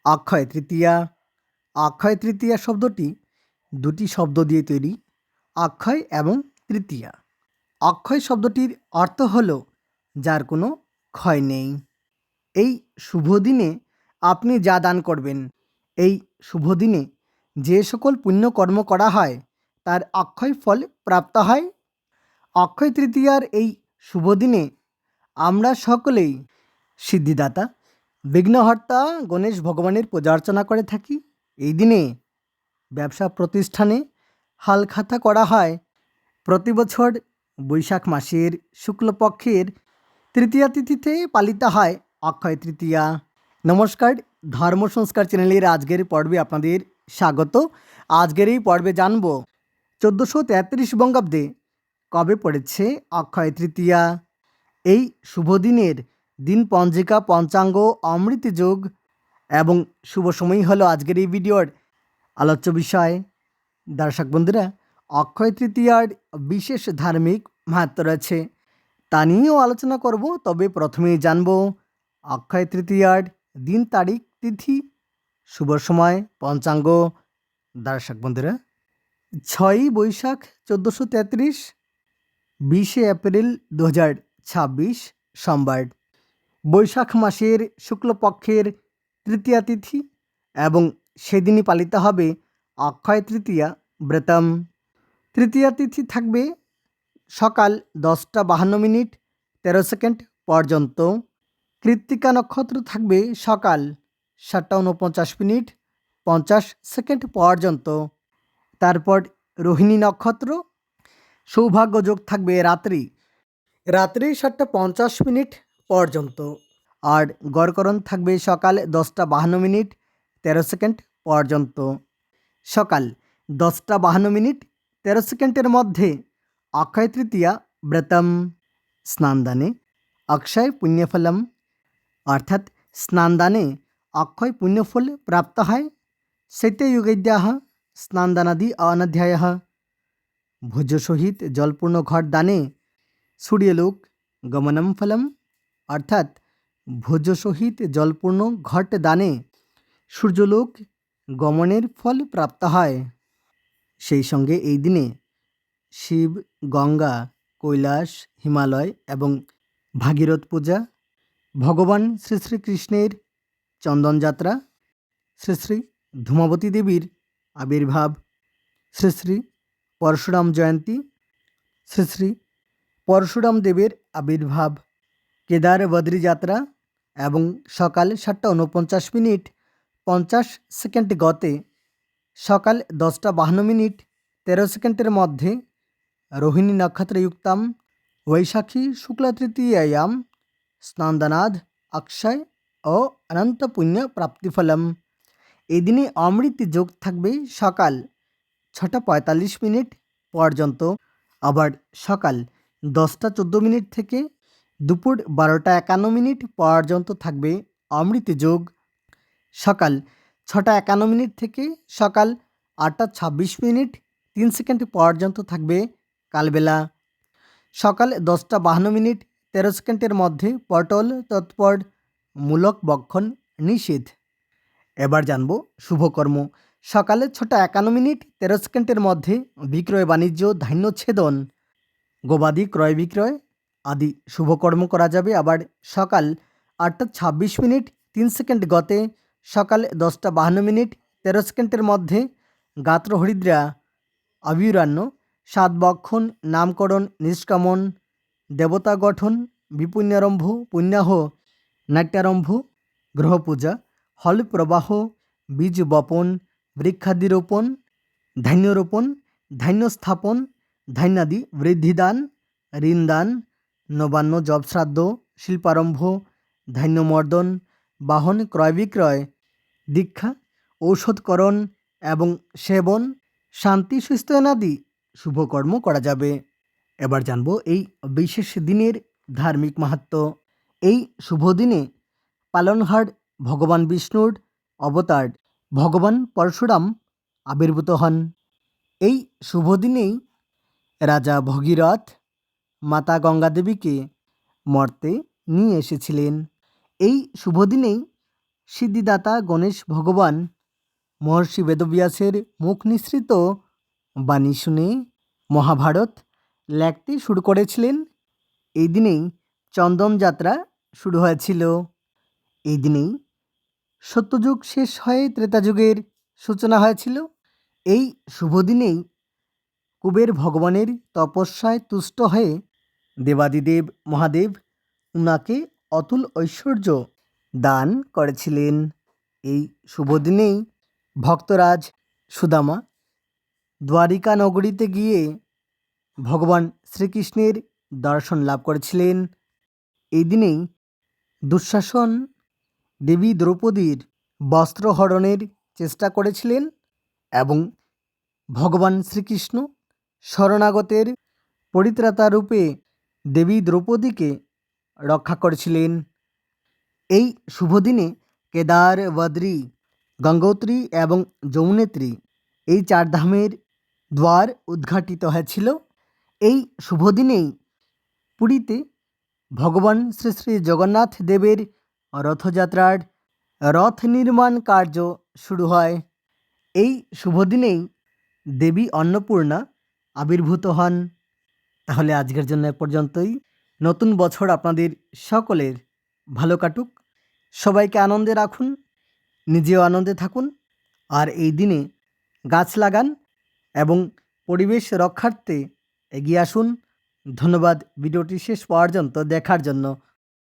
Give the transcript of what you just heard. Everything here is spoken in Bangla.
অক্ষয় তৃতীয়া। অক্ষয় তৃতীয়া শব্দটি দুটি শব্দ দিয়ে তৈরি, অক্ষয় এবং তৃতীয়া। অক্ষয় শব্দটির অর্থ হল যার কোনো ক্ষয় নেই। এই শুভ দিনে আপনি যা দান করবেন, এই শুভ দিনে যে সকল পুণ্যকর্ম করা হয় তার অক্ষয় ফল প্রাপ্ত হয়। অক্ষয় তৃতীয়ার এই শুভ দিনে আমরা সকলেই সিদ্ধিদাতা বিঘ্নহর্তা গণেশ ভগবানের পূজা অর্চনা করে থাকি। এই দিনে ব্যবসা প্রতিষ্ঠানে হালখাতা করা হয়। প্রতি বছর বৈশাখ মাসের শুক্লপক্ষের তৃতীয়া তিথিতে পালিত হয় অক্ষয় তৃতীয়া। নমস্কার, ধর্ম সংস্কার চ্যানেলের আজকের পর্বে আপনাদের স্বাগত। আজকের এই পর্বে জানব 1433 বঙ্গাব্দে কবে পড়েছে অক্ষয় তৃতীয়া। এই শুভ দিনের দিন পঞ্জিকা, পঞ্চাঙ্গ, অমৃত যোগ এবং শুভ সময় হলো আজকের এই ভিডিওর আলোচ্য বিষয়। দর্শক বন্ধুরা, অক্ষয় তৃতীয়ার বিশেষ ধার্মিক মাহাত্ম্য রয়েছে, তা নিয়েও আলোচনা করব। তবে প্রথমেই জানব অক্ষয় তৃতীয়ার দিন, তারিখ, তিথি, শুভ সময়, পঞ্চাঙ্গ। দর্শক বন্ধুরা, 6ই বৈশাখ 1433, 20শে এপ্রিল 2026 সোমবার, বৈশাখ মাসের শুক্লপক্ষের তৃতীয়া তিথি এবং সেদিনই পালিত হবে অক্ষয় তৃতীয়া ব্রতম। তৃতীয়া তিথি থাকবে সকাল 10টা 52 মিনিট 13 সেকেন্ড পর্যন্ত। কৃত্তিকা নক্ষত্র থাকবে সকাল 7টা 49 মিনিট 50 সেকেন্ড পর্যন্ত। তারপর রোহিণী নক্ষত্র। সৌভাগ্য যোগ থাকবে রাত্রি 7টা 50 মিনিট পর্যন্ত। আর গড়করণ থাকবে সকাল 10টা 52 মিনিট 13 সেকেন্ড পর্যন্ত। সকাল 10টা 52 মিনিট 13 সেকেন্ডের মধ্যে অক্ষয় তৃতীয়া ব্রতম। স্নানদানে অক্ষয় পুণ্যফলম, অর্থাৎ স্নানদানে অক্ষয় পুণ্যফল প্রাপ্ত হয়। শৈত্যযুগেদ্যাহ স্নানদানাদি অনধ্যায়। ভোজ্য সহিত জলপূর্ণ ঘট দানে সূর্যলোক গমনম ফলম, অর্থাৎ ভোজ্য সহিত জলপূর্ণ ঘট দানে সূর্যলোক গমনের ফল প্রাপ্ত হয়। সেই সঙ্গে এই দিনে শিব, গঙ্গা, কৈলাস, হিমালয় এবং ভাগীরথ পূজা, ভগবান শ্রী শ্রীকৃষ্ণের চন্দনযাত্রা, শ্রী শ্রী ধূমাবতী দেবীর আবির্ভাব, শ্রী শ্রী পরশুরাম জয়ন্তী, শ্রী শ্রী পরশুরাম দেবের আবির্ভাব, কেদার বদ্রী যাত্রা এবং সকাল 7টা 49 মিনিট 50 সেকেন্ড গতে সকাল 10টা 52 মিনিট 13 সেকেন্ডের মধ্যে রোহিণী নক্ষত্রযুক্তাম বৈশাখী শুক্লা তৃতীয়ায়াম স্নানদানাদ অক্ষয় ও অনন্ত পুণ্য প্রাপ্তিফলম। এই দিনে অমৃত যোগ থাকবে সকাল 6টা 45 মিনিট পর্যন্ত। আবার সকাল 10টা 14 মিনিট থেকে দুপুর 12টা 51 মিনিট পর্যন্ত থাকবে অমৃত যোগ। সকাল 6টা 51 মিনিট থেকে সকাল 8টা 26 মিনিট 3 সেকেন্ড পর্যন্ত থাকবে কালবেলা। সকাল 10টা 52 মিনিট 13 সেকেন্ডের মধ্যে পটল তৎপর মূলক বক্ষণ নিষেধ। এবার জানব শুভকর্ম। সকালে 6টা 51 মিনিট 13 সেকেন্ডের মধ্যে বিক্রয় বাণিজ্য, ধান্য ছেদন, গবাদি ক্রয় বিক্রয় আদি শুভকর্ম করা যাবে। আবার সকাল 8টা 26 মিনিট 3 সেকেন্ড গতে সকাল 10টা 52 মিনিট 13 সেকেন্ডের মধ্যে গাত্র হরিদ্রা, অভিরান্য, সাতবক্ষণ, নামকরণ, নিষ্কামন, দেবতা গঠন, বিপুণ্যারম্ভ, পুণ্যাহ, নাট্যারম্ভ, গ্রহপূজা, হল প্রবাহ, বীজ বপন, বৃক্ষাদি রোপণ, ধান্য রোপণ, ধান্য স্থাপন, ধান্যাদি বৃদ্ধিদান, ঋণদান, নবান্ন, জব শ্রাদ্ধ, শিল্পারম্ভ, ধান্যমর্দন, বাহন ক্রয় বিক্রয়, দীক্ষা, ঔষধকরণ এবং সেবন, শান্তি সুস্থয়নাদি শুভকর্ম করা যাবে। এবার জানব এই বিশেষ দিনের ধার্মিক মাহাত্ম্য। এই শুভ দিনে পালনহার ভগবান বিষ্ণুর অবতার ভগবান পরশুরাম আবির্ভূত হন। এই শুভ দিনেই রাজা ভগীরথ মাতা গঙ্গা দেবীকে মর্তে নিয়ে এসেছিলেন। এই শুভ দিনেই সিদ্ধিদাতা গণেশ ভগবান মহর্ষি বেদব্যাসের মুখ নিঃসৃত বাণী শুনে মহাভারত লেখতে শুরু করেছিলেন। এই দিনেই চন্দন যাত্রা শুরু হয়েছিল। এই দিনেই সত্যযুগ শেষ হয়ে ত্রেতাযুগের সূচনা হয়েছিল। এই শুভ দিনেই কুবের ভগবানের তপস্যায় তুষ্ট হয়ে দেবাদিদেব মহাদেব উনাকে অতুল ঐশ্বর্য দান করেছিলেন। এই শুভ দিনেই ভক্তরাজ সুদামা দ্বারিকা নগরীতে গিয়ে ভগবান শ্রীকৃষ্ণের দর্শন লাভ করেছিলেন। এই দিনেই দুঃশাসন দেবী দ্রৌপদীর বস্ত্রহরণের চেষ্টা করেছিলেন এবং ভগবান শ্রীকৃষ্ণ শরণাগতের পরিত্রাতা রূপে দেবী দ্রৌপদীকে রক্ষা করেছিলেন। এই শুভ দিনে কেদার, বদ্রী, গঙ্গোত্রী এবং যমুনেত্রী এই 4 ধামের দ্বার উদ্ঘাটিত হয়েছিল। এই শুভ দিনেই পুরীতে ভগবান শ্রী শ্রী জগন্নাথ দেবের রথযাত্রার রথ নির্মাণ কার্য শুরু হয়। এই শুভ দিনেই দেবী অন্নপূর্ণা আবির্ভূত হন। তাহলে আজকের জন্য এ পর্যন্তই। নতুন বছর আপনাদের সকলের ভালো কাটুক, সবাইকে আনন্দে রাখুন, নিজেও আনন্দে থাকুন, আর এই দিনে গাছ লাগান এবং পরিবেশ রক্ষার্থে এগিয়ে আসুন। ধন্যবাদ ভিডিওটি শেষ পর্যন্ত দেখার জন্য।